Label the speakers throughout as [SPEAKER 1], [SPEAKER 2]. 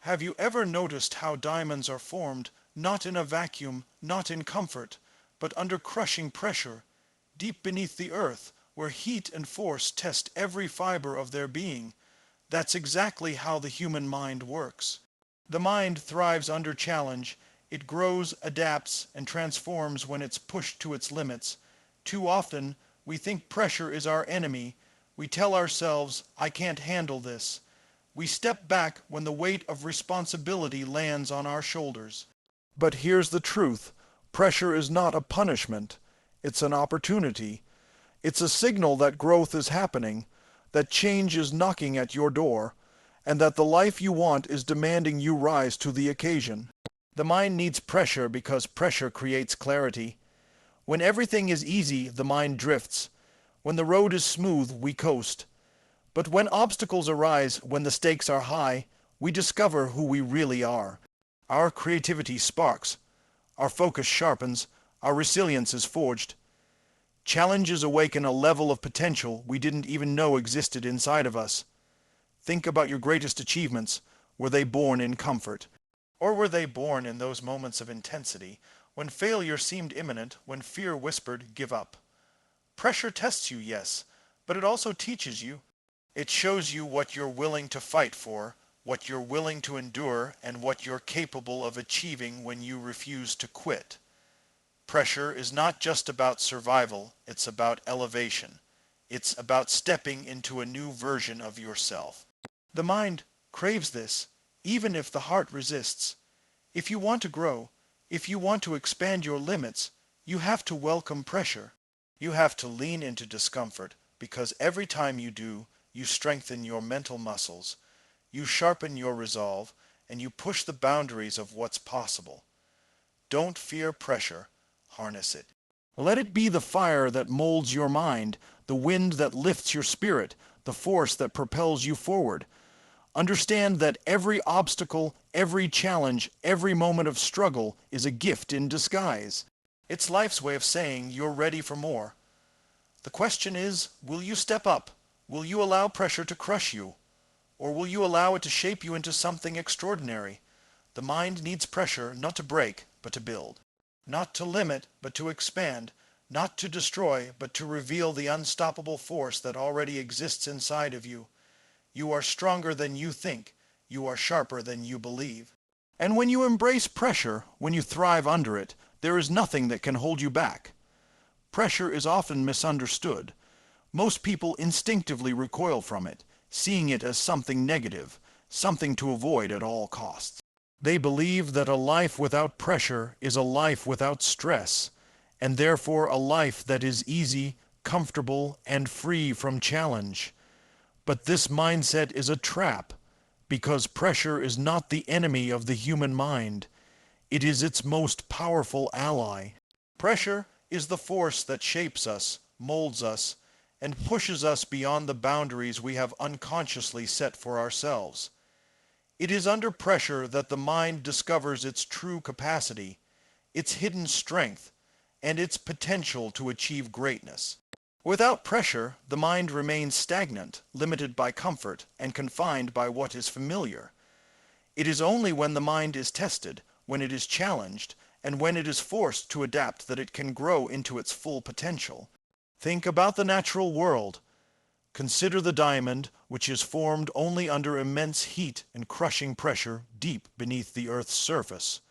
[SPEAKER 1] Have you ever noticed how diamonds are formed, not in a vacuum, not in comfort, but under crushing pressure, deep beneath the earth, where heat and force test every fiber of their being? That's exactly how the human mind works. The mind thrives under challenge. It grows, adapts, and transforms when it's pushed to its limits. Too often, we think pressure is our enemy. We tell ourselves, I can't handle this. We step back when the weight of responsibility lands on our shoulders. But here's the truth. Pressure is not a punishment. It's an opportunity. It's a signal that growth is happening, that change is knocking at your door, and that the life you want is demanding you rise to the occasion. The mind needs pressure because pressure creates clarity. When everything is easy, the mind drifts. When the road is smooth, we coast. But when obstacles arise, when the stakes are high, we discover who we really are. Our creativity sparks. Our focus sharpens. Our resilience is forged. Challenges awaken a level of potential we didn't even know existed inside of us. Think about your greatest achievements. Were they born in comfort? Or were they born in those moments of intensity, when failure seemed imminent, when fear whispered, give up? Pressure tests you, yes, but it also teaches you. It shows you what you're willing to fight for, what you're willing to endure, and what you're capable of achieving when you refuse to quit. Pressure is not just about survival, it's about elevation. It's about stepping into a new version of yourself. The mind craves this, even if the heart resists. If you want to grow, if you want to expand your limits, you have to welcome pressure. You have to lean into discomfort, because every time you do, you strengthen your mental muscles, you sharpen your resolve, and you push the boundaries of what's possible. Don't fear pressure, harness it. Let it be the fire that molds your mind, the wind that lifts your spirit, the force that propels you forward. Understand that every obstacle, every challenge, every moment of struggle is a gift in disguise. It's life's way of saying you're ready for more. The question is, will you step up? Will you allow pressure to crush you? Or will you allow it to shape you into something extraordinary? The mind needs pressure not to break, but to build. Not to limit, but to expand. Not to destroy, but to reveal the unstoppable force that already exists inside of you. You are stronger than you think. You are sharper than you believe. And when you embrace pressure, when you thrive under it, there is nothing that can hold you back. Pressure is often misunderstood. Most people instinctively recoil from it, seeing it as something negative, something to avoid at all costs. They believe that a life without pressure is a life without stress, and therefore a life that is easy, comfortable, and free from challenge. But this mindset is a trap, because pressure is not the enemy of the human mind. It is its most powerful ally. Pressure is the force that shapes us, molds us, and pushes us beyond the boundaries we have unconsciously set for ourselves. It is under pressure that the mind discovers its true capacity, its hidden strength, and its potential to achieve greatness. Without pressure, the mind remains stagnant, limited by comfort, and confined by what is familiar. It is only when the mind is tested, when it is challenged, and when it is forced to adapt that it can grow into its full potential. Think about the natural world. Consider the diamond, which is formed only under immense heat and crushing pressure deep beneath the Earth's surface.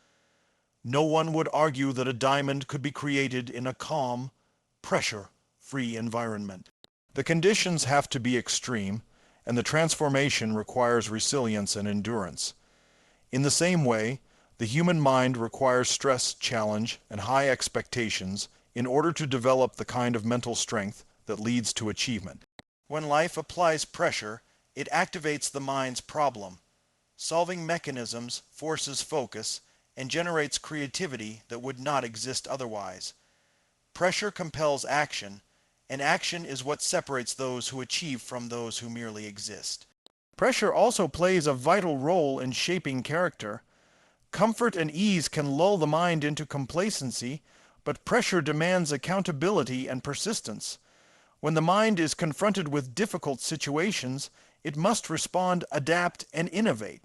[SPEAKER 1] No one would argue that a diamond could be created in a calm, pressure-free environment. The conditions have to be extreme, and the transformation requires resilience and endurance. In the same way, the human mind requires stress, challenge, and high expectations in order to develop the kind of mental strength that leads to achievement. When life applies pressure, it activates the mind's problem-solving mechanisms, forces focus, and generates creativity that would not exist otherwise. Pressure compels action, and action is what separates those who achieve from those who merely exist. Pressure also plays a vital role in shaping character. Comfort and ease can lull the mind into complacency, but pressure demands accountability and persistence. When the mind is confronted with difficult situations, it must respond, adapt, and innovate.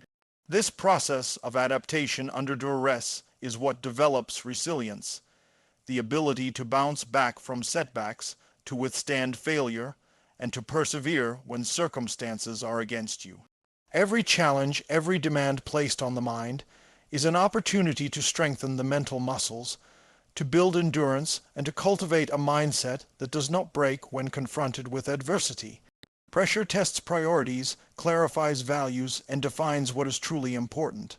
[SPEAKER 1] This process of adaptation under duress is what develops resilience, the ability to bounce back from setbacks, to withstand failure, and to persevere when circumstances are against you. Every challenge, every demand placed on the mind is an opportunity to strengthen the mental muscles, to build endurance, and to cultivate a mindset that does not break when confronted with adversity. Pressure tests priorities, clarifies values, and defines what is truly important.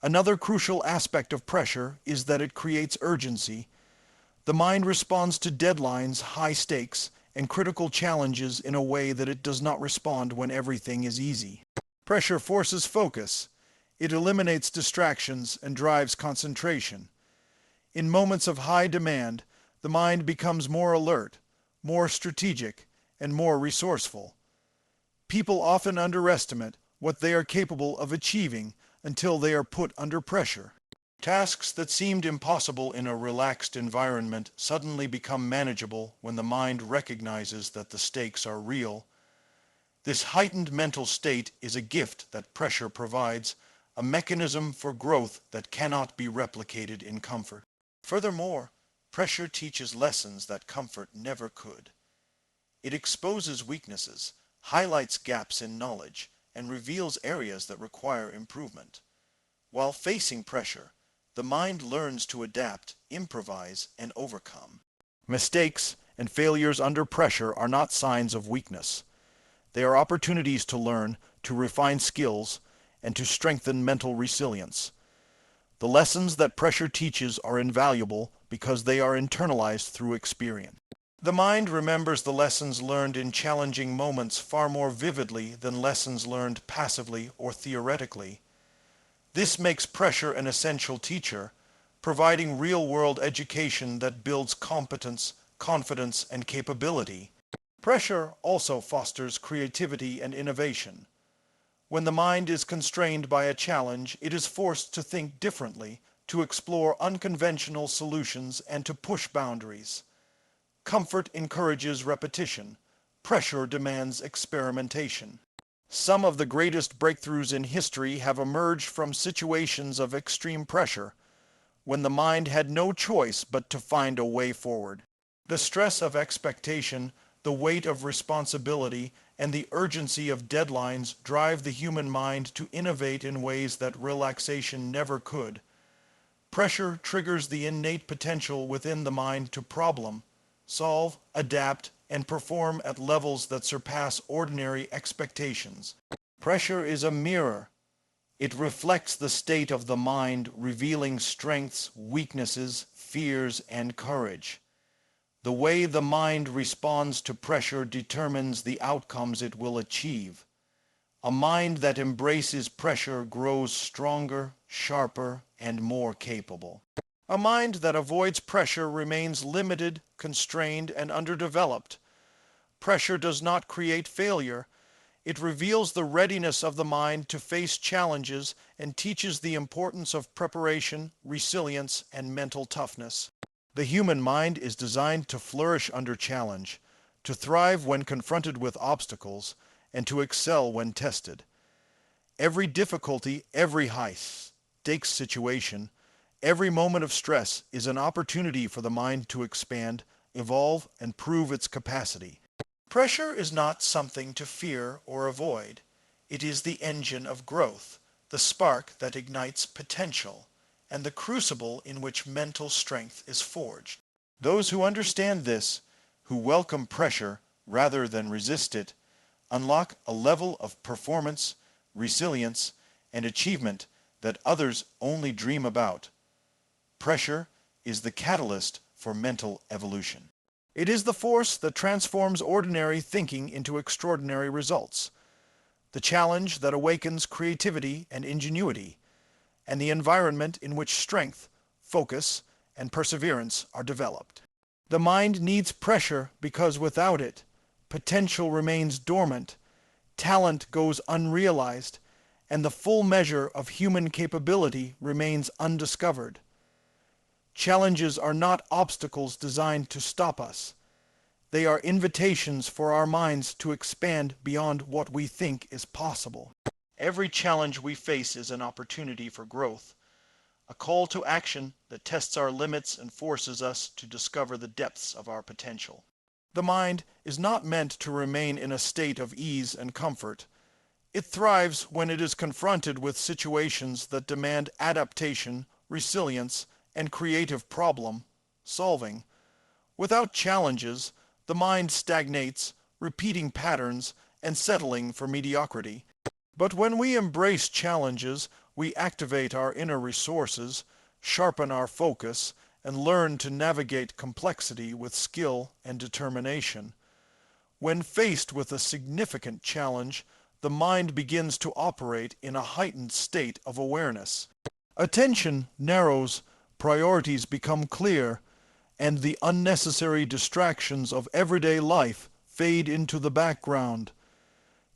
[SPEAKER 1] Another crucial aspect of pressure is that it creates urgency. The mind responds to deadlines, high stakes, and critical challenges in a way that it does not respond when everything is easy. Pressure forces focus. It eliminates distractions and drives concentration. In moments of high demand, the mind becomes more alert, more strategic, and more resourceful. People often underestimate what they are capable of achieving until they are put under pressure. Tasks that seemed impossible in a relaxed environment suddenly become manageable when the mind recognizes that the stakes are real. This heightened mental state is a gift that pressure provides, a mechanism for growth that cannot be replicated in comfort. Furthermore, pressure teaches lessons that comfort never could. It exposes weaknesses, highlights gaps in knowledge, and reveals areas that require improvement. While facing pressure, the mind learns to adapt, improvise, and overcome. Mistakes and failures under pressure are not signs of weakness. They are opportunities to learn, to refine skills, and to strengthen mental resilience. The lessons that pressure teaches are invaluable because they are internalized through experience. The mind remembers the lessons learned in challenging moments far more vividly than lessons learned passively or theoretically. This makes pressure an essential teacher, providing real-world education that builds competence, confidence, and capability. Pressure also fosters creativity and innovation. When the mind is constrained by a challenge, it is forced to think differently, to explore unconventional solutions, and to push boundaries. Comfort encourages repetition. Pressure demands experimentation. Some of the greatest breakthroughs in history have emerged from situations of extreme pressure, when the mind had no choice but to find a way forward. The stress of expectation, the weight of responsibility, and the urgency of deadlines drive the human mind to innovate in ways that relaxation never could. Pressure triggers the innate potential within the mind to problem, solve, adapt, and perform at levels that surpass ordinary expectations. Pressure is a mirror. It reflects the state of the mind, revealing strengths, weaknesses, fears, and courage. The way the mind responds to pressure determines the outcomes it will achieve. A mind that embraces pressure grows stronger, sharper, and more capable. A mind that avoids pressure remains limited, constrained, and underdeveloped. Pressure does not create failure. It reveals the readiness of the mind to face challenges and teaches the importance of preparation, resilience, and mental toughness. The human mind is designed to flourish under challenge, to thrive when confronted with obstacles, and to excel when tested. Every difficulty, every high-stakes situation, every moment of stress is an opportunity for the mind to expand, evolve, and prove its capacity. Pressure is not something to fear or avoid. It is the engine of growth, the spark that ignites potential, and the crucible in which mental strength is forged. Those who understand this, who welcome pressure rather than resist it, unlock a level of performance, resilience, and achievement that others only dream about. Pressure is the catalyst for mental evolution. It is the force that transforms ordinary thinking into extraordinary results, the challenge that awakens creativity and ingenuity, and the environment in which strength, focus, and perseverance are developed. The mind needs pressure because without it, potential remains dormant, talent goes unrealized, and the full measure of human capability remains undiscovered. Challenges are not obstacles designed to stop us. They are invitations for our minds to expand beyond what we think is possible. Every challenge we face is an opportunity for growth, a call to action that tests our limits and forces us to discover the depths of our potential. The mind is not meant to remain in a state of ease and comfort. It thrives when it is confronted with situations that demand adaptation, resilience, and creative problem solving. Without challenges, the mind stagnates, repeating patterns and settling for mediocrity. But when we embrace challenges, we activate our inner resources, sharpen our focus, and learn to navigate complexity with skill and determination. When faced with a significant challenge, the mind begins to operate in a heightened state of awareness. Attention narrows, priorities become clear, and the unnecessary distractions of everyday life fade into the background.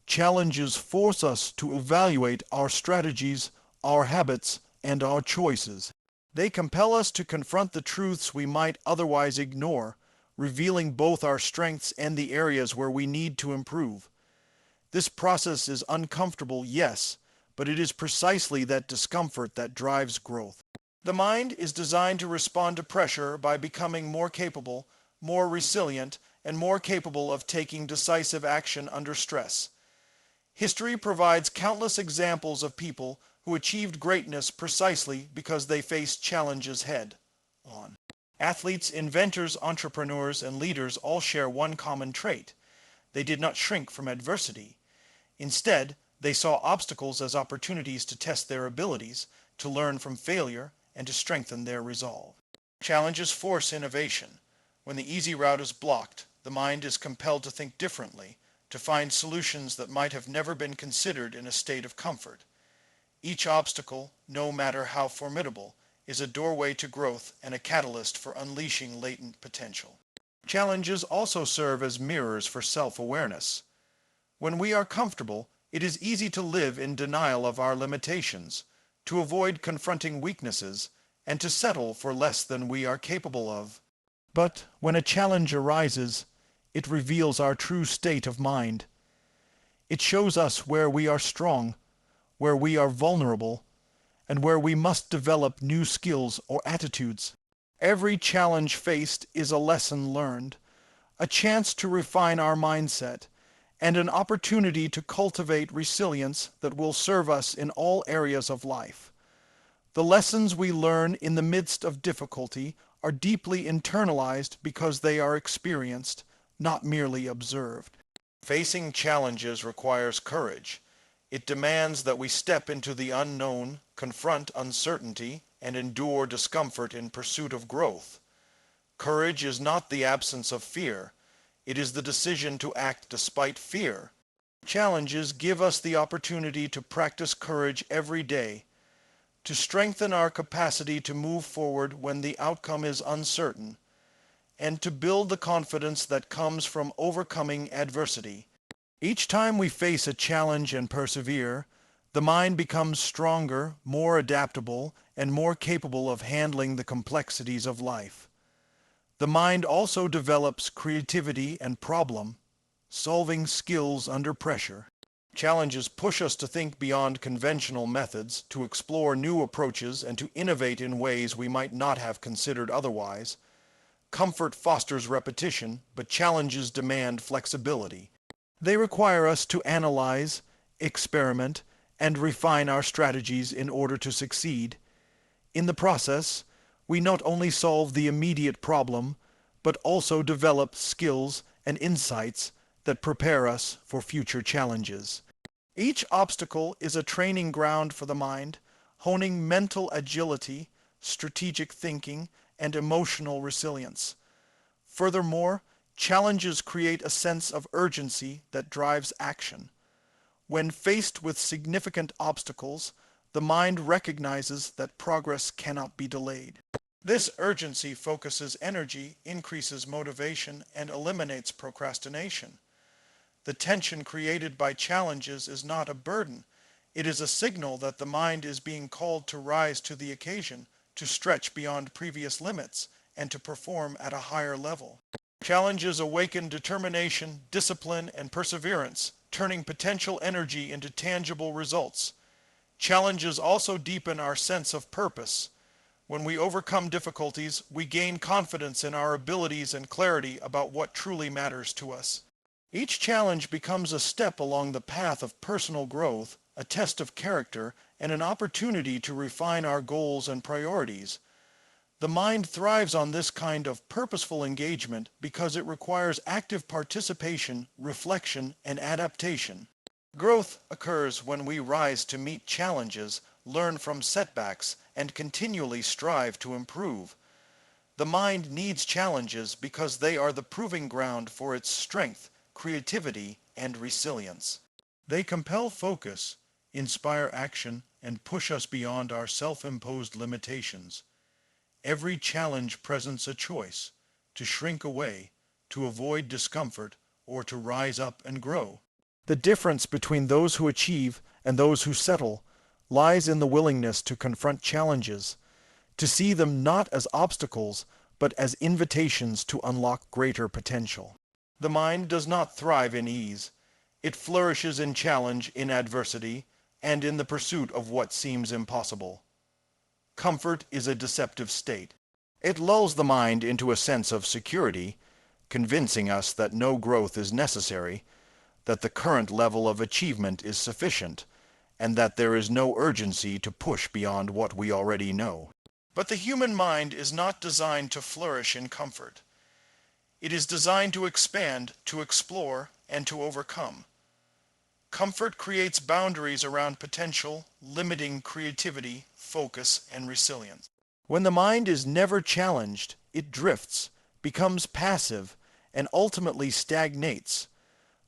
[SPEAKER 1] Challenges force us to evaluate our strategies, our habits, and our choices. They compel us to confront the truths we might otherwise ignore, revealing both our strengths and the areas where we need to improve. This process is uncomfortable, yes, but it is precisely that discomfort that drives growth. The mind is designed to respond to pressure by becoming more capable, more resilient, and more capable of taking decisive action under stress. History provides countless examples of people who achieved greatness precisely because they faced challenges head-on. Athletes, inventors, entrepreneurs, and leaders all share one common trait. They did not shrink from adversity. Instead, they saw obstacles as opportunities to test their abilities, to learn from failure, and to strengthen their resolve. Challenges force innovation. When the easy route is blocked, the mind is compelled to think differently, to find solutions that might have never been considered in a state of comfort. Each obstacle, no matter how formidable, is a doorway to growth and a catalyst for unleashing latent potential. Challenges also serve as mirrors for self-awareness. When we are comfortable, it is easy to live in denial of our limitations, to avoid confronting weaknesses, and to settle for less than we are capable of. But when a challenge arises, it reveals our true state of mind. It shows us where we are strong, where we are vulnerable, and where we must develop new skills or attitudes. Every challenge faced is a lesson learned, a chance to refine our mindset, and an opportunity to cultivate resilience that will serve us in all areas of life. The lessons we learn in the midst of difficulty are deeply internalized because they are experienced, not merely observed. Facing challenges requires courage. It demands that we step into the unknown, confront uncertainty, and endure discomfort in pursuit of growth. Courage is not the absence of fear. It is the decision to act despite fear. Challenges give us the opportunity to practice courage every day, to strengthen our capacity to move forward when the outcome is uncertain, and to build the confidence that comes from overcoming adversity. Each time we face a challenge and persevere, the mind becomes stronger, more adaptable, and more capable of handling the complexities of life. The mind also develops creativity and problem-solving skills under pressure. Challenges push us to think beyond conventional methods, to explore new approaches, and to innovate in ways we might not have considered otherwise. Comfort fosters repetition, but challenges demand flexibility. They require us to analyze, experiment, and refine our strategies in order to succeed. In the process, we not only solve the immediate problem, but also develop skills and insights that prepare us for future challenges. Each obstacle is a training ground for the mind, honing mental agility, strategic thinking, and emotional resilience. Furthermore, challenges create a sense of urgency that drives action. When faced with significant obstacles, the mind recognizes that progress cannot be delayed. This urgency focuses energy, increases motivation, and eliminates procrastination. The tension created by challenges is not a burden. It is a signal that the mind is being called to rise to the occasion, to stretch beyond previous limits, and to perform at a higher level. Challenges awaken determination, discipline, and perseverance, turning potential energy into tangible results. Challenges also deepen our sense of purpose. When we overcome difficulties, we gain confidence in our abilities and clarity about what truly matters to us. Each challenge becomes a step along the path of personal growth, a test of character, and an opportunity to refine our goals and priorities. The mind thrives on this kind of purposeful engagement because it requires active participation, reflection, and adaptation. Growth occurs when we rise to meet challenges, learn from setbacks, and continually strive to improve. The mind needs challenges because they are the proving ground for its strength, creativity, and resilience. They compel focus, inspire action, and push us beyond our self-imposed limitations. Every challenge presents a choice: to shrink away, to avoid discomfort, or to rise up and grow. The difference between those who achieve and those who settle lies in the willingness to confront challenges, to see them not as obstacles, but as invitations to unlock greater potential. The mind does not thrive in ease. It flourishes in challenge, in adversity, and in the pursuit of what seems impossible. Comfort is a deceptive state. It lulls the mind into a sense of security, convincing us that no growth is necessary, that the current level of achievement is sufficient, and that there is no urgency to push beyond what we already know. But the human mind is not designed to flourish in comfort. It is designed to expand, to explore, and to overcome. Comfort creates boundaries around potential, limiting creativity, focus, and resilience. When the mind is never challenged, it drifts, becomes passive, and ultimately stagnates.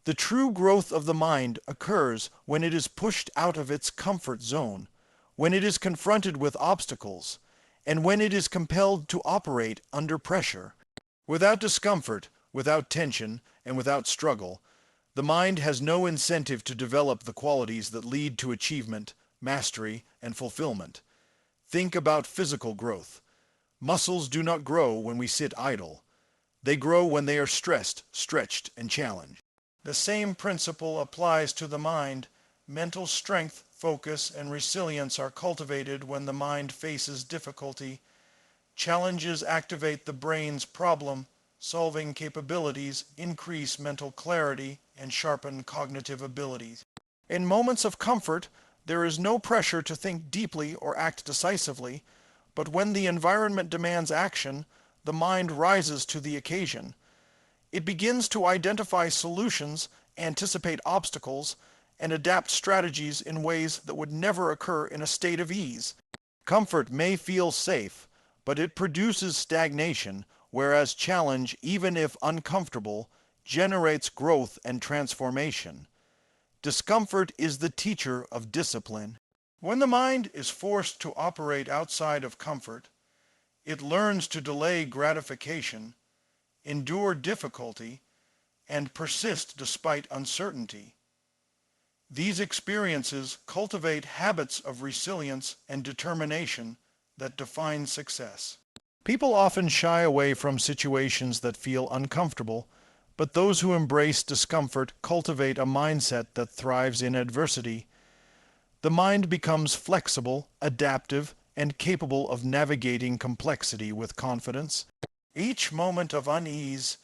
[SPEAKER 1] The true growth of the mind occurs when it is pushed out of its comfort zone, when it is confronted with obstacles, and when it is compelled to operate under pressure. Without discomfort, without tension, and without struggle, the mind has no incentive to develop the qualities that lead to achievement, mastery, and fulfillment. Think about physical growth. Muscles do not grow when we sit idle. They grow when they are stressed, stretched, and challenged. The same principle applies to the mind. Mental strength, focus, and resilience are cultivated when the mind faces difficulty. Challenges activate the brain's problem-solving capabilities, increase mental clarity, and sharpen cognitive abilities. In moments of comfort, there is no pressure to think deeply or act decisively, but when the environment demands action, the mind rises to the occasion. It begins to identify solutions, anticipate obstacles, and adapt strategies in ways that would never occur in a state of ease. Comfort may feel safe, but it produces stagnation, whereas challenge, even if uncomfortable, generates growth and transformation. Discomfort is the teacher of discipline. When the mind is forced to operate outside of comfort, it learns to delay gratification, endure difficulty, and persist despite uncertainty. These experiences cultivate habits of resilience and determination that define success. People often shy away from situations that feel uncomfortable, but those who embrace discomfort cultivate a mindset that thrives in adversity. The mind becomes flexible, adaptive, and capable of navigating complexity with confidence. Each moment of unease,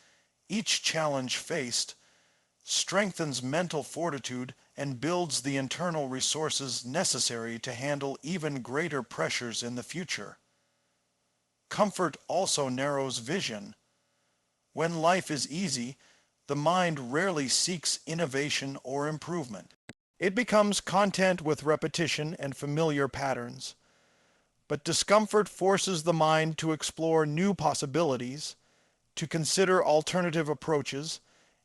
[SPEAKER 1] each challenge faced, strengthens mental fortitude and builds the internal resources necessary to handle even greater pressures in the future. Comfort also narrows vision. When life is easy, the mind rarely seeks innovation or improvement. It becomes content with repetition and familiar patterns. But discomfort forces the mind to explore new possibilities, to consider alternative approaches,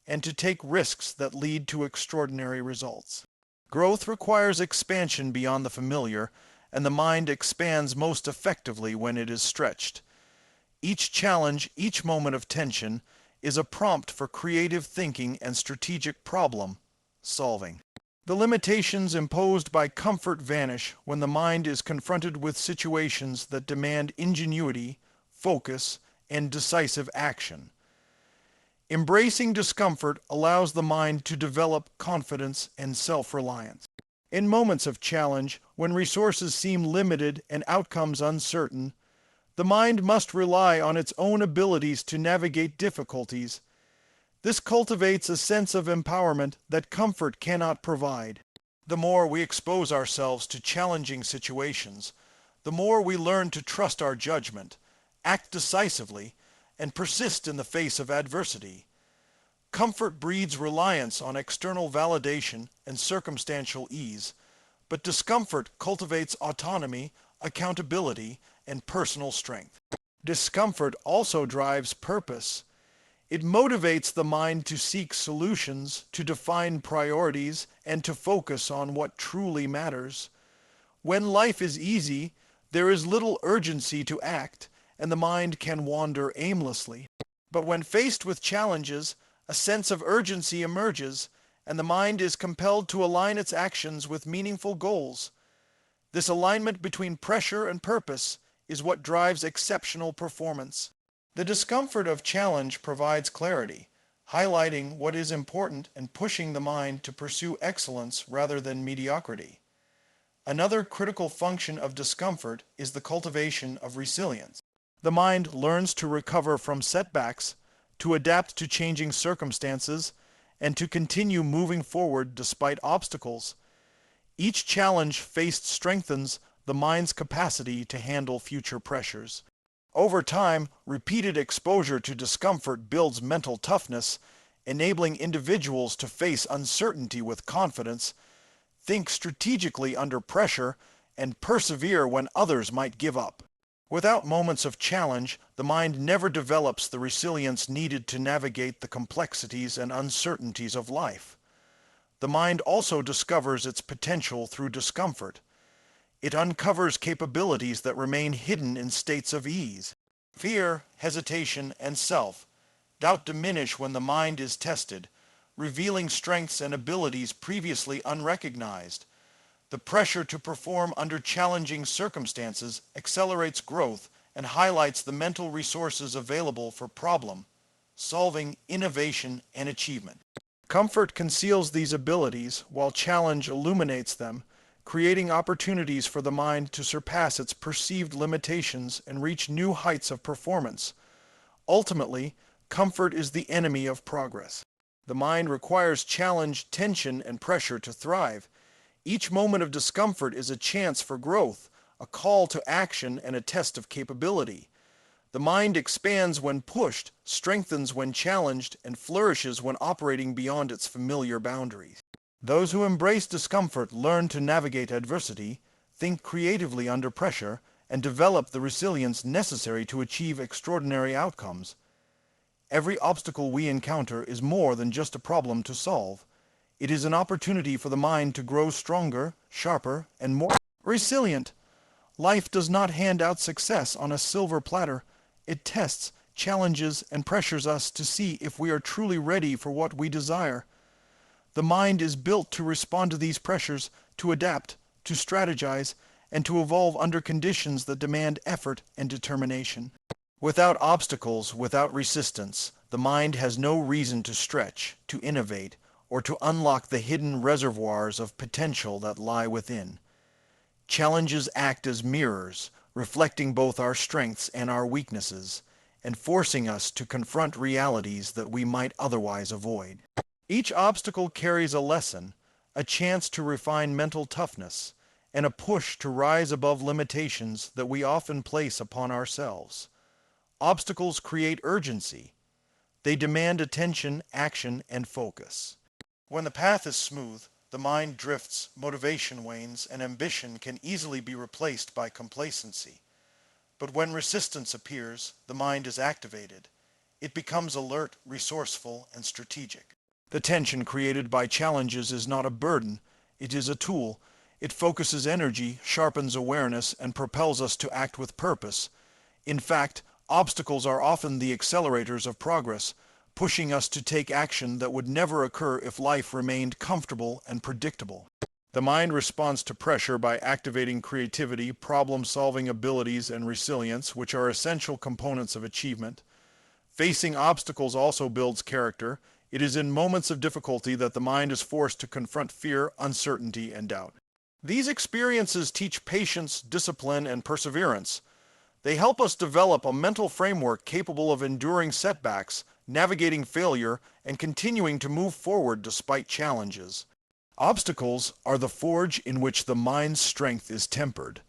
[SPEAKER 1] and to take risks that lead to extraordinary results. Growth requires expansion beyond the familiar, and the mind expands most effectively when it is stretched. Each challenge, each moment of tension, is a prompt for creative thinking and strategic problem solving. The limitations imposed by comfort vanish when the mind is confronted with situations that demand ingenuity, focus, and decisive action. Embracing discomfort allows the mind to develop confidence and self-reliance. In moments of challenge, when resources seem limited and outcomes uncertain, the mind must rely on its own abilities to navigate difficulties. This cultivates a sense of empowerment that comfort cannot provide. The more we expose ourselves to challenging situations, the more we learn to trust our judgment, act decisively, and persist in the face of adversity. Comfort breeds reliance on external validation and circumstantial ease, but discomfort cultivates autonomy, accountability, and personal strength. Discomfort also drives purpose. It motivates the mind to seek solutions, to define priorities, and to focus on what truly matters. When life is easy, there is little urgency to act, and the mind can wander aimlessly. But when faced with challenges, a sense of urgency emerges, and the mind is compelled to align its actions with meaningful goals. This alignment between pressure and purpose is what drives exceptional performance. The discomfort of challenge provides clarity, highlighting what is important and pushing the mind to pursue excellence rather than mediocrity. Another critical function of discomfort is the cultivation of resilience. The mind learns to recover from setbacks, to adapt to changing circumstances, and to continue moving forward despite obstacles. Each challenge faced strengthens the mind's capacity to handle future pressures. Over time, repeated exposure to discomfort builds mental toughness, enabling individuals to face uncertainty with confidence, think strategically under pressure, and persevere when others might give up. Without moments of challenge, the mind never develops the resilience needed to navigate the complexities and uncertainties of life. The mind also discovers its potential through discomfort. It uncovers capabilities that remain hidden in states of ease. Fear, hesitation, and self-doubt diminish when the mind is tested, revealing strengths and abilities previously unrecognized. The pressure to perform under challenging circumstances accelerates growth and highlights the mental resources available for problem-solving, innovation, and achievement. Comfort conceals these abilities while challenge illuminates them, creating opportunities for the mind to surpass its perceived limitations and reach new heights of performance. Ultimately, comfort is the enemy of progress. The mind requires challenge, tension, and pressure to thrive. Each moment of discomfort is a chance for growth, a call to action, and a test of capability. The mind expands when pushed, strengthens when challenged, and flourishes when operating beyond its familiar boundaries. Those who embrace discomfort learn to navigate adversity, think creatively under pressure, and develop the resilience necessary to achieve extraordinary outcomes. Every obstacle we encounter is more than just a problem to solve. It is an opportunity for the mind to grow stronger, sharper, and more resilient. Life does not hand out success on a silver platter. It tests, challenges, and pressures us to see if we are truly ready for what we desire. The mind is built to respond to these pressures, to adapt, to strategize, and to evolve under conditions that demand effort and determination. Without obstacles, without resistance, the mind has no reason to stretch, to innovate, or to unlock the hidden reservoirs of potential that lie within. Challenges act as mirrors, reflecting both our strengths and our weaknesses, and forcing us to confront realities that we might otherwise avoid. Each obstacle carries a lesson, a chance to refine mental toughness, and a push to rise above limitations that we often place upon ourselves. Obstacles create urgency. They demand attention, action, and focus. When the path is smooth, the mind drifts, motivation wanes, and ambition can easily be replaced by complacency. But when resistance appears, the mind is activated. It becomes alert, resourceful, and strategic. The tension created by challenges is not a burden, it is a tool. It focuses energy, sharpens awareness, and propels us to act with purpose. In fact, obstacles are often the accelerators of progress, pushing us to take action that would never occur if life remained comfortable and predictable. The mind responds to pressure by activating creativity, problem-solving abilities, and resilience, which are essential components of achievement. Facing obstacles also builds character. It is in moments of difficulty that the mind is forced to confront fear, uncertainty, and doubt. These experiences teach patience, discipline, and perseverance. They help us develop a mental framework capable of enduring setbacks, navigating failure, and continuing to move forward despite challenges. Obstacles are the forge in which the mind's strength is tempered.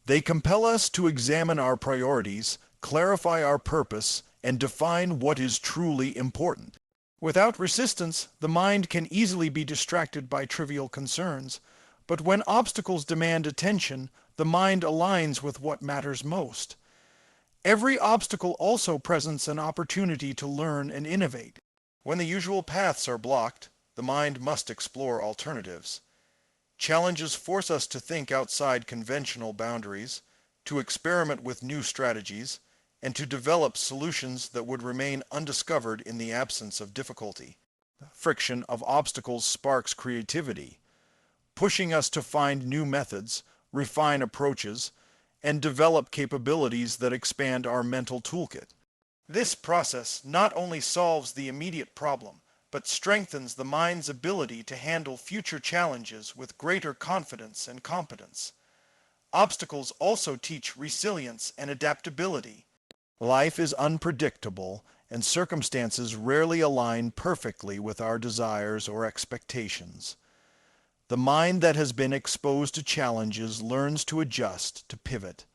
[SPEAKER 1] They compel us to examine our priorities, clarify our purpose, and define what is truly important. Without resistance, the mind can easily be distracted by trivial concerns, but when obstacles demand attention, the mind aligns with what matters most. Every obstacle also presents an opportunity to learn and innovate. When the usual paths are blocked, the mind must explore alternatives. Challenges force us to think outside conventional boundaries, to experiment with new strategies, and to develop solutions that would remain undiscovered in the absence of difficulty. The friction of obstacles sparks creativity, pushing us to find new methods, refine approaches, and develop capabilities that expand our mental toolkit. This process not only solves the immediate problem, but strengthens the mind's ability to handle future challenges with greater confidence and competence. Obstacles also teach resilience and adaptability. Life is unpredictable, and circumstances rarely align perfectly with our desires or expectations. The mind that has been exposed to challenges learns to adjust, to pivot,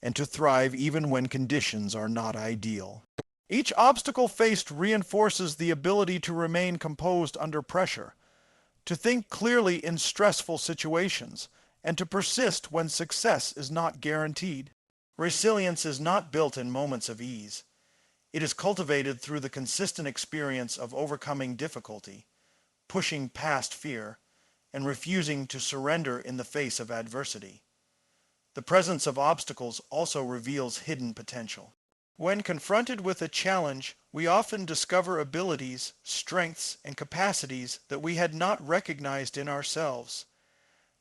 [SPEAKER 1] and to thrive even when conditions are not ideal. Each obstacle faced reinforces the ability to remain composed under pressure, to think clearly in stressful situations, and to persist when success is not guaranteed. Resilience is not built in moments of ease. It is cultivated through the consistent experience of overcoming difficulty, pushing past fear, and refusing to surrender in the face of adversity. The presence of obstacles also reveals hidden potential. When confronted with a challenge, we often discover abilities, strengths, and capacities that we had not recognized in ourselves.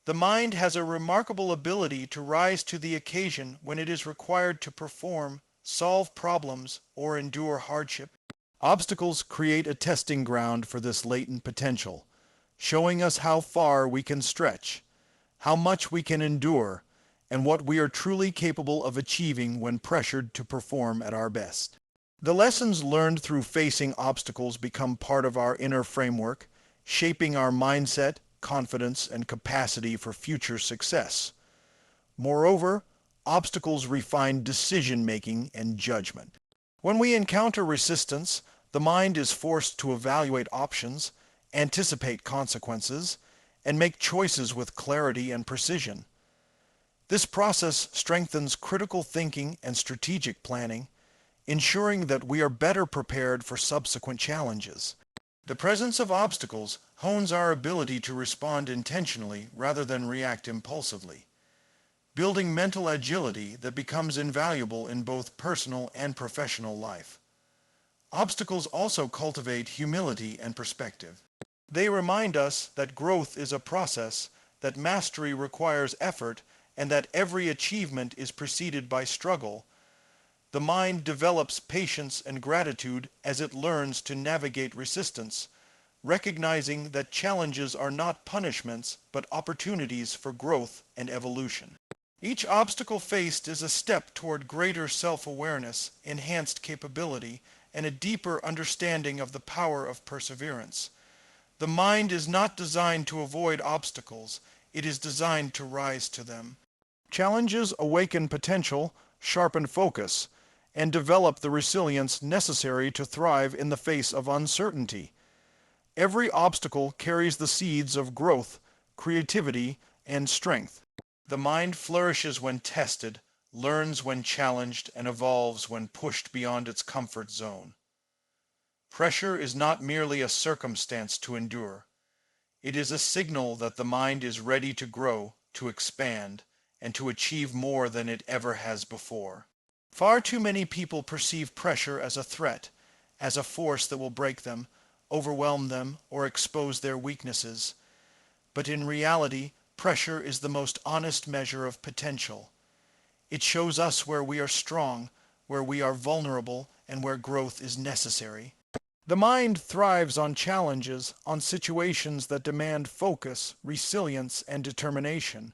[SPEAKER 1] The mind has a remarkable ability to rise to the occasion when it is required to perform, solve problems, or endure hardship. Obstacles create a testing ground for this latent potential, showing us how far we can stretch, how much we can endure, and what we are truly capable of achieving when pressured to perform at our best. The lessons learned through facing obstacles become part of our inner framework, shaping our mindset, confidence, and capacity for future success. Moreover, obstacles refine decision-making and judgment. When we encounter resistance, the mind is forced to evaluate options, anticipate consequences, and make choices with clarity and precision. This process strengthens critical thinking and strategic planning, ensuring that we are better prepared for subsequent challenges. The presence of obstacles hones our ability to respond intentionally rather than react impulsively, building mental agility that becomes invaluable in both personal and professional life. Obstacles also cultivate humility and perspective. They remind us that growth is a process, that mastery requires effort, and that every achievement is preceded by struggle. The mind develops patience and gratitude as it learns to navigate resistance, recognizing that challenges are not punishments but opportunities for growth and evolution. Each obstacle faced is a step toward greater self-awareness, enhanced capability, and a deeper understanding of the power of perseverance. The mind is not designed to avoid obstacles, it is designed to rise to them. Challenges awaken potential, sharpen focus, and develop the resilience necessary to thrive in the face of uncertainty. Every obstacle carries the seeds of growth, creativity, and strength. The mind flourishes when tested, learns when challenged, and evolves when pushed beyond its comfort zone. Pressure is not merely a circumstance to endure. It is a signal that the mind is ready to grow, to expand, and to achieve more than it ever has before. Far too many people perceive pressure as a threat, as a force that will break them, overwhelm them, or expose their weaknesses. But in reality, pressure is the most honest measure of potential. It shows us where we are strong, where we are vulnerable, and where growth is necessary. The mind thrives on challenges, on situations that demand focus, resilience, and determination.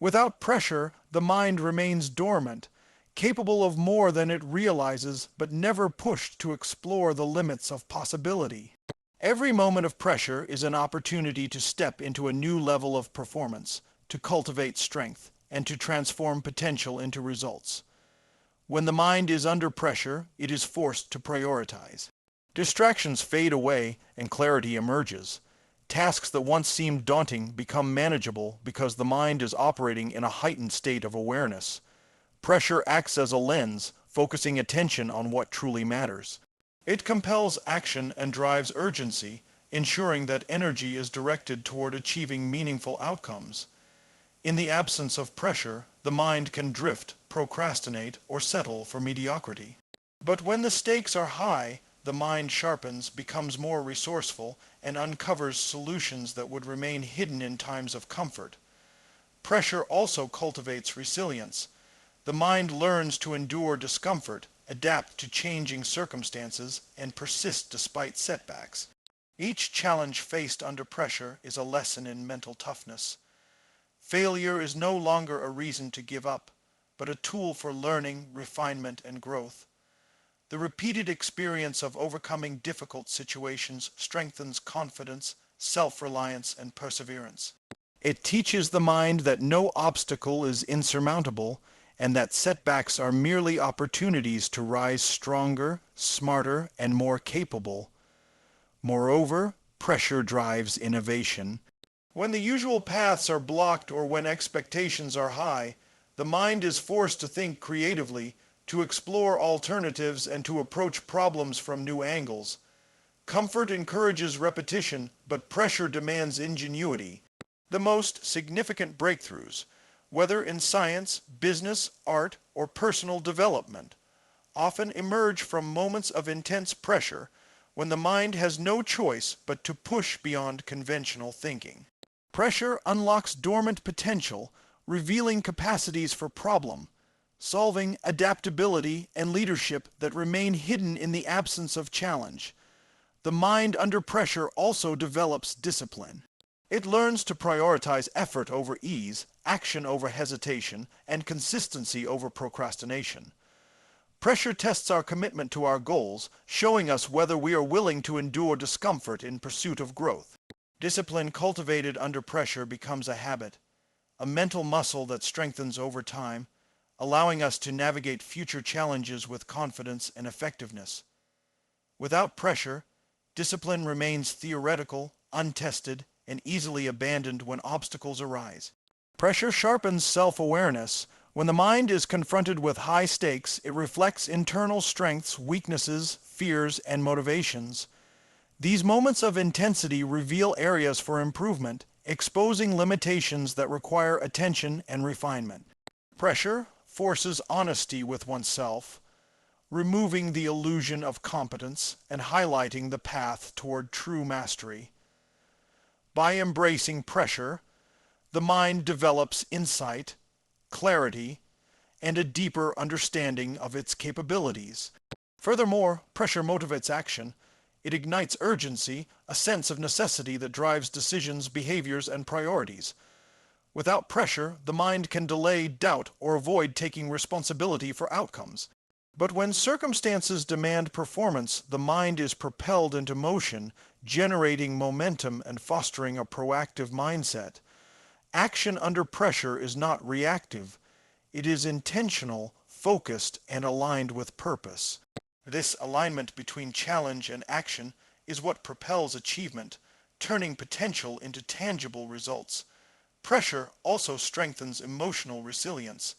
[SPEAKER 1] Without pressure, the mind remains dormant, capable of more than it realizes, but never pushed to explore the limits of possibility. Every moment of pressure is an opportunity to step into a new level of performance, to cultivate strength, and to transform potential into results. When the mind is under pressure, it is forced to prioritize. Distractions fade away and clarity emerges. Tasks that once seemed daunting become manageable because the mind is operating in a heightened state of awareness. Pressure acts as a lens, focusing attention on what truly matters. It compels action and drives urgency, ensuring that energy is directed toward achieving meaningful outcomes. In the absence of pressure, the mind can drift, procrastinate, or settle for mediocrity. But when the stakes are high, the mind sharpens, becomes more resourceful, and uncovers solutions that would remain hidden in times of comfort. Pressure also cultivates resilience. The mind learns to endure discomfort, adapt to changing circumstances, and persist despite setbacks. Each challenge faced under pressure is a lesson in mental toughness. Failure is no longer a reason to give up, but a tool for learning, refinement, and growth. The repeated experience of overcoming difficult situations strengthens confidence, self-reliance, and perseverance. It teaches the mind that no obstacle is insurmountable and that setbacks are merely opportunities to rise stronger, smarter, and more capable. Moreover, pressure drives innovation. When the usual paths are blocked or when expectations are high, the mind is forced to think creatively, to explore alternatives, and to approach problems from new angles. Comfort encourages repetition, but pressure demands ingenuity. The most significant breakthroughs, whether in science, business, art, or personal development, often emerge from moments of intense pressure when the mind has no choice but to push beyond conventional thinking. Pressure unlocks dormant potential, revealing capacities for problem-solving, adaptability, and leadership that remain hidden in the absence of challenge. The mind under pressure also develops discipline. It learns to prioritize effort over ease, action over hesitation, and consistency over procrastination. Pressure tests our commitment to our goals, showing us whether we are willing to endure discomfort in pursuit of growth. Discipline cultivated under pressure becomes a habit, a mental muscle that strengthens over time, allowing us to navigate future challenges with confidence and effectiveness. Without pressure, discipline remains theoretical, untested, and easily abandoned when obstacles arise. Pressure sharpens self-awareness. When the mind is confronted with high stakes, it reflects internal strengths, weaknesses, fears, and motivations. These moments of intensity reveal areas for improvement, exposing limitations that require attention and refinement. Pressure forces honesty with oneself, removing the illusion of competence and highlighting the path toward true mastery. By embracing pressure, the mind develops insight, clarity, and a deeper understanding of its capabilities. Furthermore, pressure motivates action. It ignites urgency, a sense of necessity that drives decisions, behaviors, and priorities. Without pressure, the mind can delay, doubt, or avoid taking responsibility for outcomes. But when circumstances demand performance, the mind is propelled into motion, generating momentum and fostering a proactive mindset. Action under pressure is not reactive. It is intentional, focused, and aligned with purpose. This alignment between challenge and action is what propels achievement, turning potential into tangible results. Pressure also strengthens emotional resilience.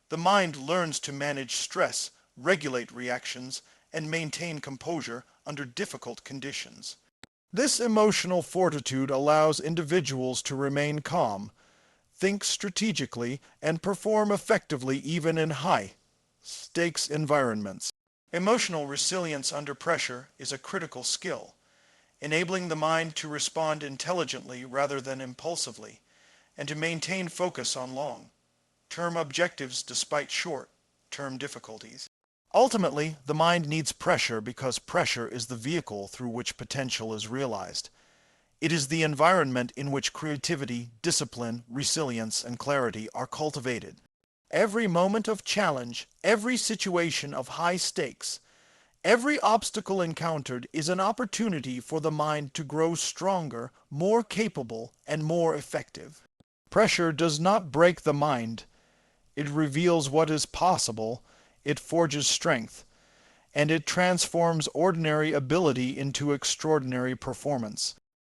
[SPEAKER 1] The mind learns to manage stress, regulate reactions, and maintain composure under difficult conditions. This emotional fortitude allows individuals to remain calm, think strategically, and perform effectively even in high-stakes environments. Emotional resilience under pressure is a critical skill, enabling the mind to respond intelligently rather than impulsively, and to maintain focus on long-term objectives despite short-term difficulties. Ultimately, the mind needs pressure because pressure is the vehicle through which potential is realized. It is the environment in which creativity, discipline, resilience, and clarity are cultivated. Every moment of challenge, every situation of high stakes, every obstacle encountered is an opportunity for the mind to grow stronger, more capable, and more effective. Pressure does not break the mind. It reveals what is possible, it forges strength, and it transforms ordinary ability into extraordinary performance.